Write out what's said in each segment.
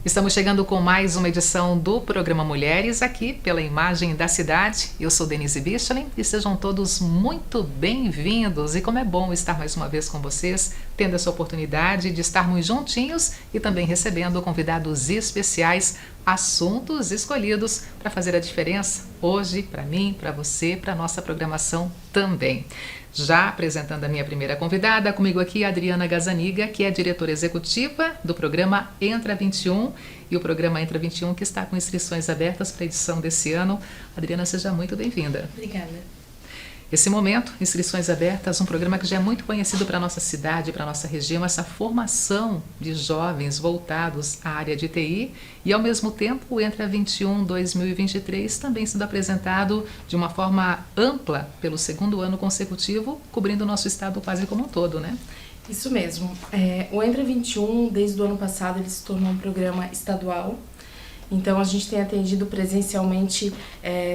Estamos chegando com mais uma edição do programa Mulheres, aqui pela Imagem da Cidade. Eu sou Denise Bichlin e sejam todos muito bem-vindos. E como é bom estar mais uma vez com vocês, tendo essa oportunidade de estarmos juntinhos e também recebendo convidados especiais, assuntos escolhidos para fazer a diferença hoje, para mim, para você, para a nossa programação também. Já apresentando a minha primeira convidada, comigo aqui a Adriana Gazzaniga, que é diretora executiva do programa Entra 21, e o programa Entra 21 que está com inscrições abertas para a edição desse ano. Adriana, seja muito bem-vinda. Obrigada. Esse momento, inscrições abertas, um programa que já é muito conhecido para a nossa cidade, para a nossa região, essa formação de jovens voltados à área de TI e, ao mesmo tempo, o Entra 21 2023 também sendo apresentado de uma forma ampla pelo segundo ano consecutivo, cobrindo o nosso estado quase como um todo, né? Isso mesmo. O Entra 21, desde o ano passado, ele se tornou um programa estadual. Então, a gente tem atendido presencialmente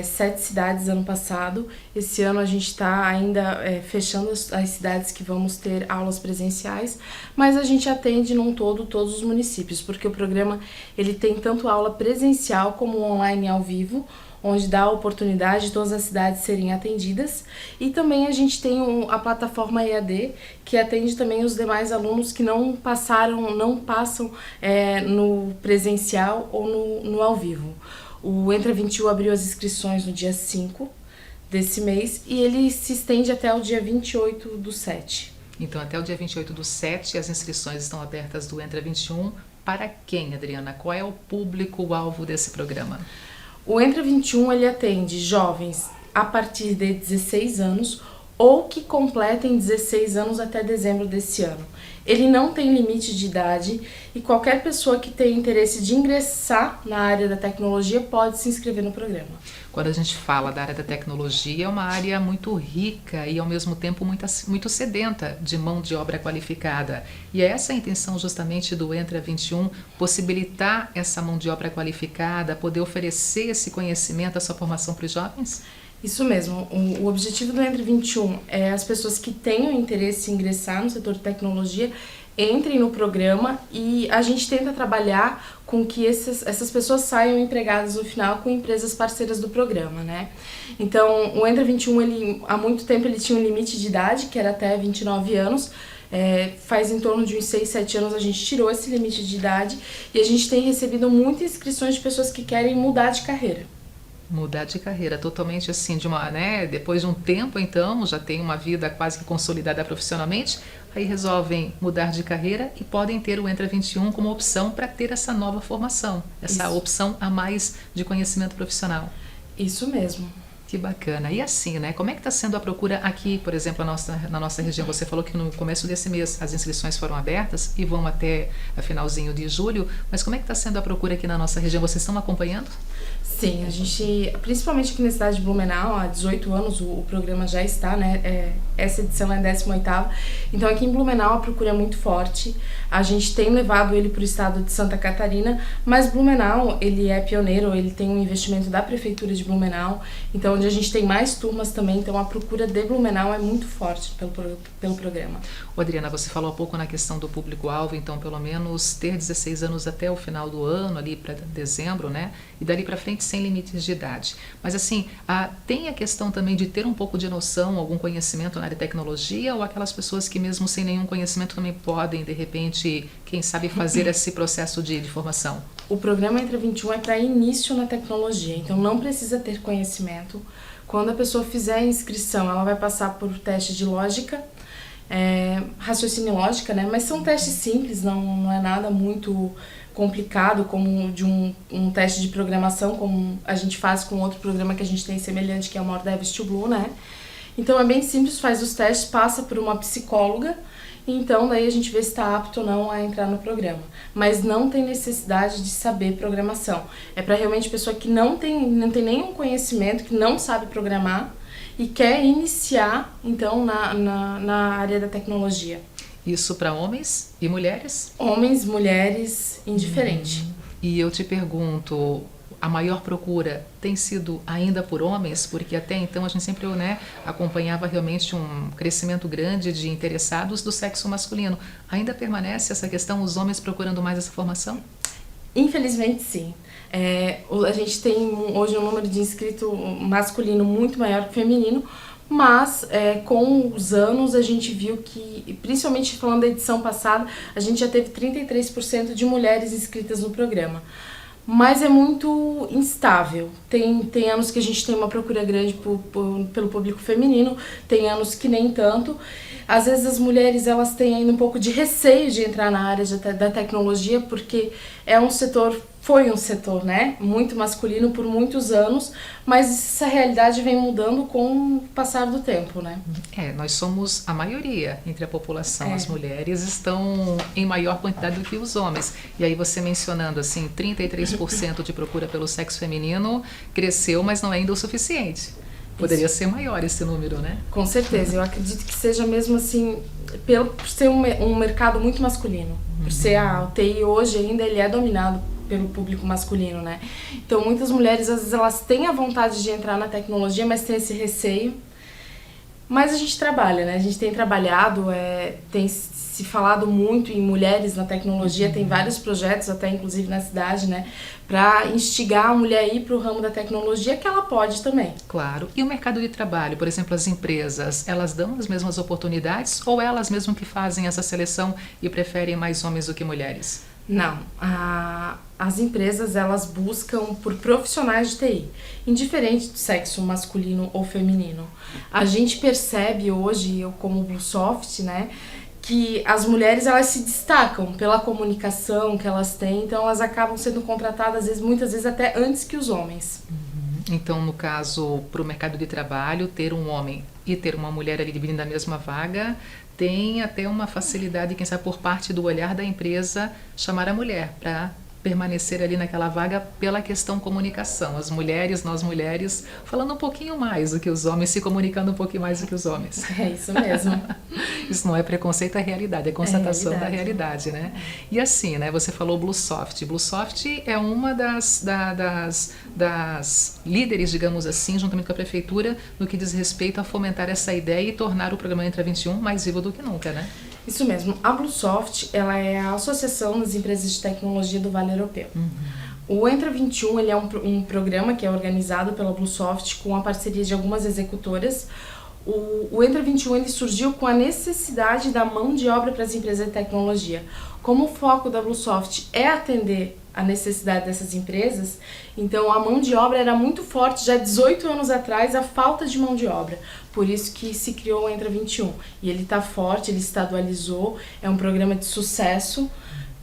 7 cidades ano passado. Esse ano a gente está ainda fechando as cidades que vamos ter aulas presenciais, mas a gente atende num todo todos os municípios, porque o programa ele tem tanto aula presencial como online ao vivo, onde dá a oportunidade de todas as cidades serem atendidas. E também a gente tem a plataforma EAD, que atende também os demais alunos que não passam no presencial ou no ao vivo. O Entra 21 abriu as inscrições no dia 5 desse mês e ele se estende até o dia 28/7. Então, até o dia 28/7, as inscrições estão abertas do Entra 21. Para quem, Adriana? Qual é o público-alvo desse programa? O Entra 21 ele atende jovens a partir de 16 anos ou que completem 16 anos até dezembro desse ano. Ele não tem limite de idade e qualquer pessoa que tenha interesse de ingressar na área da tecnologia pode se inscrever no programa. Quando a gente fala da área da tecnologia, é uma área muito rica e, ao mesmo tempo, muito sedenta de mão de obra qualificada. E é essa a intenção justamente do Entra 21, possibilitar essa mão de obra qualificada, poder oferecer esse conhecimento, essa formação para os jovens? Isso mesmo. O objetivo do Entra 21 é as pessoas que tenham interesse em ingressar no setor de tecnologia entrem no programa e a gente tenta trabalhar com que essas pessoas saiam empregadas no final com empresas parceiras do programa, né? Então, o Entra 21, há muito tempo ele tinha um limite de idade, que era até 29 anos, faz em torno de uns 6, 7 anos a gente tirou esse limite de idade e a gente tem recebido muitas inscrições de pessoas que querem mudar de carreira. Mudar de carreira, totalmente assim, depois de um tempo, então, já tem uma vida quase que consolidada profissionalmente, aí resolvem mudar de carreira e podem ter o Entra 21 como opção para ter essa nova formação, essa opção a mais de conhecimento profissional. Isso mesmo. Que bacana. E assim, né? Como é que está sendo a procura aqui, por exemplo, na nossa região? Você falou que no começo desse mês as inscrições foram abertas e vão até a finalzinho de julho, mas como é que está sendo a procura aqui na nossa região? Vocês estão acompanhando? Sim, a gente, principalmente aqui na cidade de Blumenau, há 18 anos o programa já está, né? Essa edição é a 18ª. Então aqui em Blumenau a procura é muito forte. A gente tem levado ele para o estado de Santa Catarina, mas Blumenau, ele é pioneiro, ele tem um investimento da prefeitura de Blumenau, então onde a gente tem mais turmas também, então a procura de Blumenau é muito forte pelo programa. Adriana, você falou há pouco na questão do público-alvo, então pelo menos ter 16 anos até o final do ano, ali para dezembro, né? E dali para frente sem limites de idade. Mas assim, tem a questão também de ter um pouco de noção, algum conhecimento na área de tecnologia, ou aquelas pessoas que mesmo sem nenhum conhecimento também podem, de repente, quem sabe fazer esse processo de formação? O programa Entra 21 é para início na tecnologia, então não precisa ter conhecimento. Quando a pessoa fizer a inscrição, ela vai passar por teste de lógica, raciocínio lógica, né? Mas são testes simples, não é nada muito complicado como de um teste de programação, como a gente faz com outro programa que a gente tem semelhante, que é o MorDevToBlue, né? Então é bem simples, faz os testes, passa por uma psicóloga, então daí a gente vê se está apto ou não a entrar no programa. Mas não tem necessidade de saber programação. É para realmente pessoa que não tem nenhum conhecimento, que não sabe programar e quer iniciar, então, na área da tecnologia. Isso para homens e mulheres? Homens, mulheres, indiferente. E eu te pergunto, a maior procura tem sido ainda por homens? Porque até então a gente sempre, né, acompanhava realmente um crescimento grande de interessados do sexo masculino. Ainda permanece essa questão, os homens procurando mais essa formação? Infelizmente, sim. A gente tem hoje um número de inscrito masculino muito maior que feminino, mas com os anos a gente viu que, principalmente falando da edição passada, a gente já teve 33% de mulheres inscritas no programa. Mas é muito instável. Tem anos que a gente tem uma procura grande pelo público feminino, tem anos que nem tanto. Às vezes as mulheres elas têm ainda um pouco de receio de entrar na área da tecnologia, porque foi um setor, né, muito masculino por muitos anos, mas essa realidade vem mudando com o passar do tempo, né? Nós somos a maioria entre a população. As mulheres estão em maior quantidade do que os homens. E aí você mencionando assim, 33% de procura pelo sexo feminino cresceu, mas não é ainda o suficiente. Poderia ser maior esse número, né? Com certeza, eu acredito que seja mesmo assim, por ser um mercado muito masculino, por ser o TI hoje ainda ele é dominado pelo público masculino, né? Então muitas mulheres às vezes elas têm a vontade de entrar na tecnologia, mas tem esse receio. Mas a gente trabalha, né? A gente tem trabalhado, tem se falado muito em mulheres na tecnologia, tem vários projetos, até inclusive na cidade, né? Para instigar a mulher a ir para o ramo da tecnologia, que ela pode também. Claro. E o mercado de trabalho, por exemplo, as empresas, elas dão as mesmas oportunidades ou elas mesmo que fazem essa seleção e preferem mais homens do que mulheres? Não, as empresas elas buscam por profissionais de TI, indiferente do sexo masculino ou feminino. A gente percebe hoje, eu como BlueSoft, né, que as mulheres elas se destacam pela comunicação que elas têm, então elas acabam sendo contratadas muitas vezes até antes que os homens. Então, no caso, para o mercado de trabalho, ter um homem e ter uma mulher ali dividindo a mesma vaga, tem até uma facilidade, quem sabe, por parte do olhar da empresa, chamar a mulher para permanecer ali naquela vaga pela questão comunicação. As mulheres, nós mulheres, falando um pouquinho mais do que os homens, se comunicando um pouquinho mais do que os homens. É isso mesmo. Isso não é preconceito, é realidade, é constatação da realidade, né? E assim, né, você falou BlueSoft. BlueSoft é uma das líderes, digamos assim, juntamente com a prefeitura, no que diz respeito a fomentar essa ideia e tornar o programa Entra 21 mais vivo do que nunca, né? Isso mesmo. A BlueSoft, ela é a Associação das Empresas de Tecnologia do Vale Europeu. O Entra 21, ele é um programa que é organizado pela BlueSoft com a parceria de algumas executoras. O Entra 21 ele surgiu com a necessidade da mão de obra para as empresas de tecnologia. Como o foco da BlueSoft é atender a necessidade dessas empresas, então a mão de obra era muito forte já 18 anos atrás, a falta de mão de obra. Por isso que se criou o Entra 21. E ele está forte, ele estadualizou, é um programa de sucesso.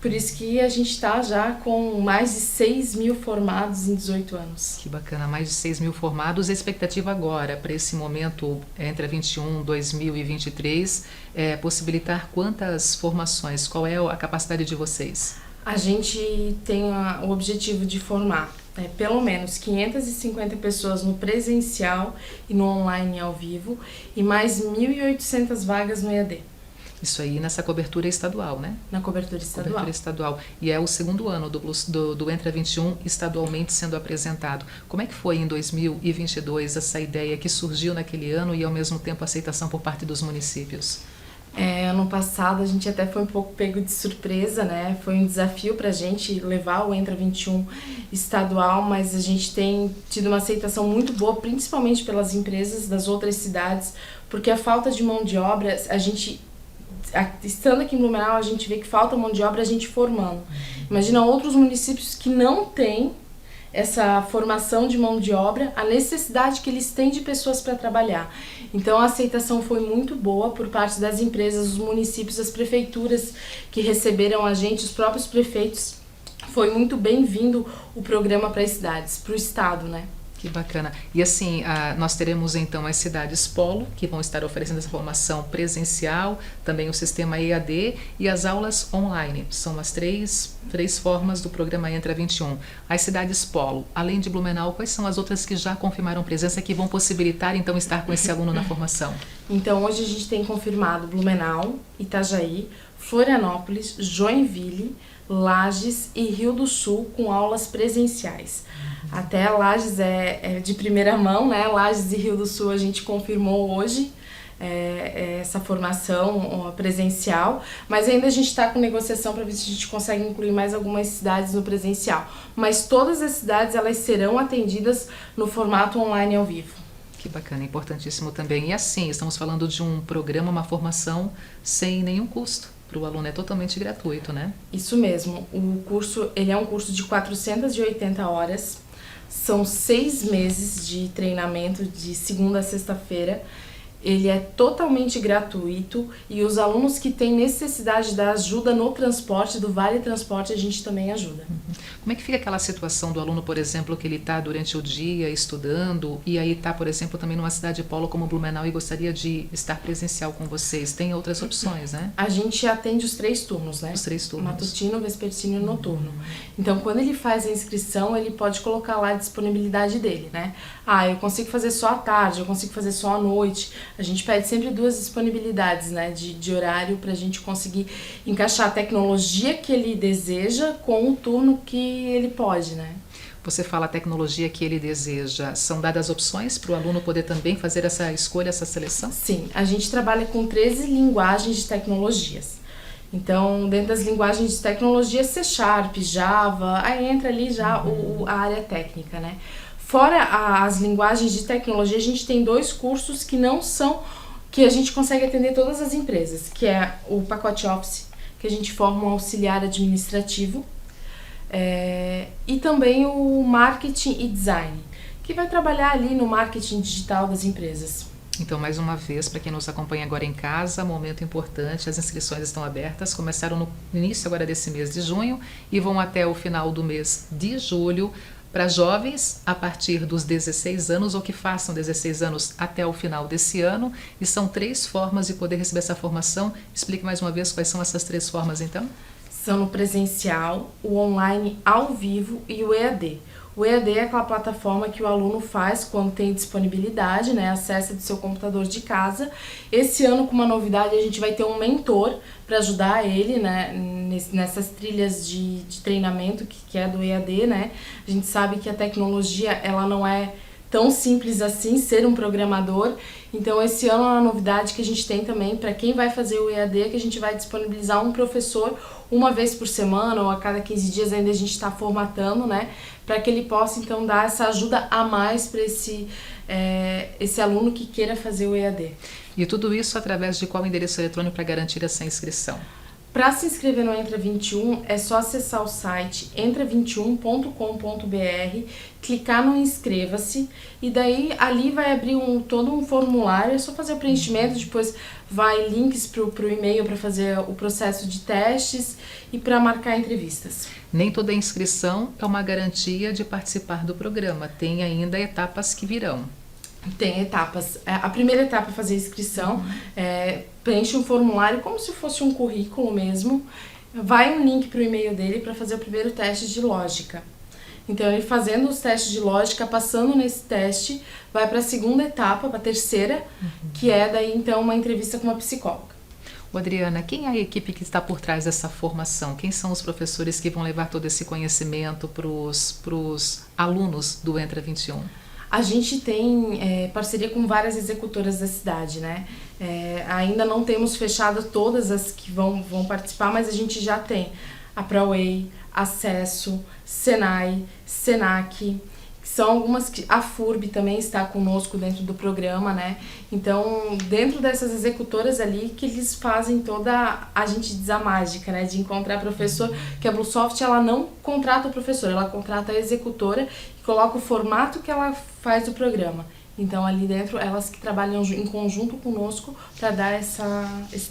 Por isso que a gente está já com mais de 6 mil formados em 18 anos. Que bacana, mais de 6 mil formados. A expectativa agora, para esse momento, Entra 21, 2023, é possibilitar quantas formações? Qual é a capacidade de vocês? A gente tem o objetivo de formar pelo menos 550 pessoas no presencial e no online ao vivo e mais 1.800 vagas no EAD. Isso aí nessa cobertura estadual, né? Na cobertura estadual. Cobertura estadual. E é o segundo ano do Entra 21 estadualmente sendo apresentado. Como é que foi em 2022 essa ideia que surgiu naquele ano e ao mesmo tempo a aceitação por parte dos municípios? Ano passado a gente até foi um pouco pego de surpresa, né? Foi um desafio pra gente levar o Entra 21 estadual, mas a gente tem tido uma aceitação muito boa, principalmente pelas empresas das outras cidades, porque a falta de mão de obra, estando aqui em Blumenau, a gente vê que falta mão de obra, a gente formando. Imagina outros municípios que não têm essa formação de mão de obra, a necessidade que eles têm de pessoas para trabalhar. Então a aceitação foi muito boa por parte das empresas, dos municípios, das prefeituras que receberam a gente, os próprios prefeitos. Foi muito bem-vindo o programa para as cidades, para o estado, né? Que bacana. E assim, nós teremos então as cidades polo, que vão estar oferecendo essa formação presencial, também o sistema EAD e as aulas online. São as três formas do programa Entra 21. As cidades polo, além de Blumenau, quais são as outras que já confirmaram presença que vão possibilitar então estar com esse aluno na formação? Então hoje a gente tem confirmado Blumenau, Itajaí, Florianópolis, Joinville, Lages e Rio do Sul com aulas presenciais. Até Lages é de primeira mão, né? Lages e Rio do Sul a gente confirmou hoje. essa formação presencial, mas ainda a gente está com negociação para ver se a gente consegue incluir mais algumas cidades no presencial. Mas todas as cidades elas serão atendidas no formato online ao vivo. Que bacana, importantíssimo também. E assim, estamos falando de um programa, uma formação sem nenhum custo. Para o aluno é totalmente gratuito, né? Isso mesmo. O curso, ele é um curso de 480 horas. São 6 meses de treinamento de segunda a sexta-feira. Ele é totalmente gratuito e os alunos que têm necessidade da ajuda no transporte, do Vale Transporte, a gente também ajuda. Como é que fica aquela situação do aluno, por exemplo, que ele está durante o dia estudando e aí está, por exemplo, também numa cidade polo como Blumenau e gostaria de estar presencial com vocês? Tem outras opções, né? A gente atende os 3 turnos, né? Os 3 turnos. Matutino, vespertino e noturno. Então, quando ele faz a inscrição, ele pode colocar lá a disponibilidade dele, né? Ah, eu consigo fazer só à tarde, eu consigo fazer só à noite. A gente pede sempre 2 disponibilidades, né, de horário para a gente conseguir encaixar a tecnologia que ele deseja com o turno que ele pode, né? Você fala a tecnologia que ele deseja. São dadas opções para o aluno poder também fazer essa escolha, essa seleção? Sim, a gente trabalha com 13 linguagens de tecnologias. Então, dentro das linguagens de tecnologia, C#, Java, aí entra ali já a área técnica, né? Fora as linguagens de tecnologia, a gente tem 2 cursos que não são, que a gente consegue atender todas as empresas, que é o pacote Office, que a gente forma um auxiliar administrativo, e também o marketing e design, que vai trabalhar ali no marketing digital das empresas. Então, mais uma vez, para quem nos acompanha agora em casa, momento importante, as inscrições estão abertas, começaram no início agora desse mês de junho e vão até o final do mês de julho, para jovens a partir dos 16 anos ou que façam 16 anos até o final desse ano. E são 3 formas de poder receber essa formação. Explique mais uma vez quais são essas 3 formas, então. São no presencial, o online ao vivo e o EAD. O EAD é aquela plataforma que o aluno faz quando tem disponibilidade, né? Acessa do seu computador de casa. Esse ano, com uma novidade, a gente vai ter um mentor para ajudar ele, né? Nessas trilhas de treinamento que é do EAD, né? A gente sabe que a tecnologia, ela não é tão simples assim, ser um programador. Então, esse ano, a novidade que a gente tem também, para quem vai fazer o EAD, é que a gente vai disponibilizar um professor uma vez por semana ou a cada 15 dias, ainda a gente está formatando, né? Para que ele possa, então, dar essa ajuda a mais para esse aluno que queira fazer o EAD. E tudo isso através de qual endereço eletrônico para garantir essa inscrição? Para se inscrever no Entra 21, é só acessar o site entra21.com.br, clicar no Inscreva-se e daí ali vai abrir todo um formulário, é só fazer o preenchimento, depois vai links para o e-mail para fazer o processo de testes e para marcar entrevistas. Nem toda inscrição é uma garantia de participar do programa, tem ainda etapas que virão. Tem etapas. A primeira etapa é fazer a inscrição, preenche um formulário como se fosse um currículo mesmo, vai um link para o e-mail dele para fazer o primeiro teste de lógica. Então, ele fazendo os testes de lógica, passando nesse teste, vai para a segunda etapa, para a terceira, que é daí então uma entrevista com uma psicóloga. Adriana, quem é a equipe que está por trás dessa formação? Quem são os professores que vão levar todo esse conhecimento para os alunos do Entra 21? A gente tem parceria com várias executoras da cidade, né? Ainda não temos fechado todas as que vão participar, mas a gente já tem a ProWay, Acesso, Senai, Senac, que são algumas que a FURB também está conosco dentro do programa, né? Então, dentro dessas executoras ali que eles fazem toda, a gente diz a mágica, né? De encontrar professor, que a Bluesoft, ela não contrata o professor, ela contrata a executora e coloca o formato que ela faz do programa. Então, ali dentro, elas que trabalham em conjunto conosco para dar esse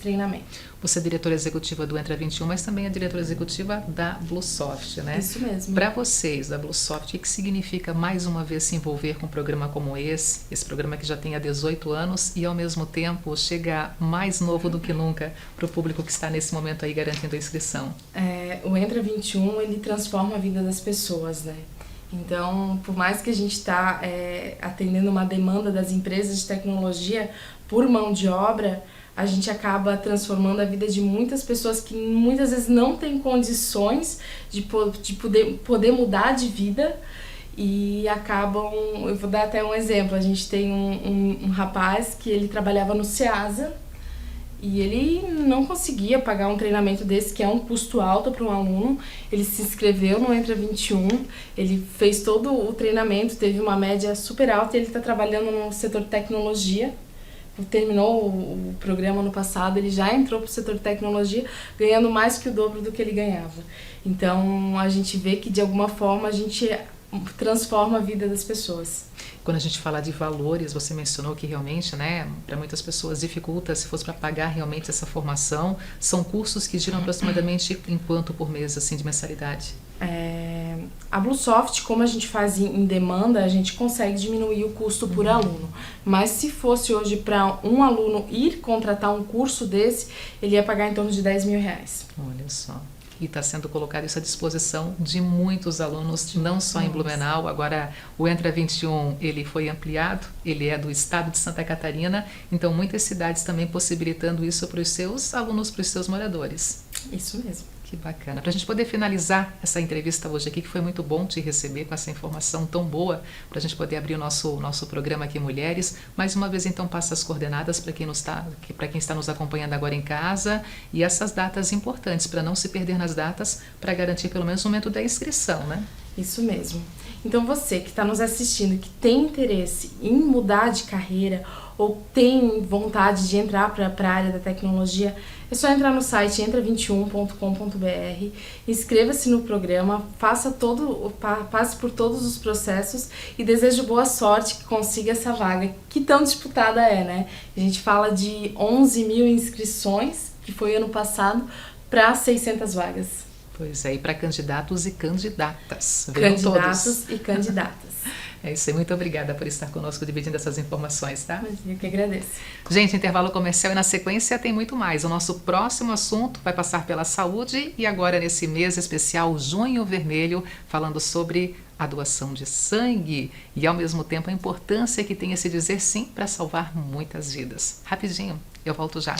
treinamento. Você é diretora executiva do Entra 21, mas também é diretora executiva da Bluesoft, né? Isso mesmo. Para vocês, da Bluesoft, o que significa, mais uma vez, se envolver com um programa como esse programa que já tem há 18 anos e, ao mesmo tempo, chegar mais novo do que nunca para o público que está nesse momento aí garantindo a inscrição? O Entra 21, ele transforma a vida das pessoas, né? Então, por mais que a gente está atendendo uma demanda das empresas de tecnologia por mão de obra, a gente acaba transformando a vida de muitas pessoas que muitas vezes não têm condições de poder mudar de vida e acabam... Eu vou dar até um exemplo. A gente tem um rapaz que ele trabalhava no Ceasa e ele não conseguia pagar um treinamento desse, que é um custo alto para um aluno. Ele se inscreveu no Entra 21, ele fez todo o treinamento, teve uma média super alta e ele está trabalhando no setor de tecnologia. Terminou o programa no passado, ele já entrou para o setor de tecnologia ganhando mais que o dobro do que ele ganhava. Então a gente vê que de alguma forma a gente transforma a vida das pessoas. Quando a gente fala de valores, você mencionou que realmente, né, para muitas pessoas dificulta, se fosse para pagar realmente essa formação, são cursos que giram aproximadamente em quanto por mês, assim, de mensalidade? A Bluesoft, como a gente faz em demanda, a gente consegue diminuir o custo por aluno. Mas se fosse hoje para um aluno ir contratar um curso desse, ele ia pagar em torno de R$10.000. Olha só. E está sendo colocado isso à disposição de muitos alunos, não só em Blumenau. Agora, o Entra 21, ele foi ampliado, ele é do estado de Santa Catarina, então muitas cidades também possibilitando isso para os seus alunos, para os seus moradores. Isso mesmo. Que bacana. Para a gente poder finalizar essa entrevista hoje aqui, que foi muito bom te receber com essa informação tão boa, para a gente poder abrir o nosso programa aqui Mulheres. Mais uma vez, então, passa as coordenadas para quem está nos acompanhando agora em casa e essas datas importantes, para não se perder nas datas, para garantir pelo menos o momento da inscrição, né? Isso mesmo. Então você que está nos assistindo, que tem interesse em mudar de carreira ou tem vontade de entrar para a área da tecnologia, é só entrar no site entra21.com.br, inscreva-se no programa, passe por todos os processos e desejo boa sorte que consiga essa vaga, que tão disputada é, né? A gente fala de 11 mil inscrições, que foi ano passado, para 600 vagas. Pois é, e para candidatos e candidatas. Candidatos e candidatas. É isso aí, muito obrigada por estar conosco dividindo essas informações, tá? Mas eu que agradeço. Gente, intervalo comercial e na sequência tem muito mais. O nosso próximo assunto vai passar pela saúde e agora nesse mês especial Junho Vermelho, falando sobre a doação de sangue e ao mesmo tempo a importância que tem esse dizer sim para salvar muitas vidas. Rapidinho, eu volto já.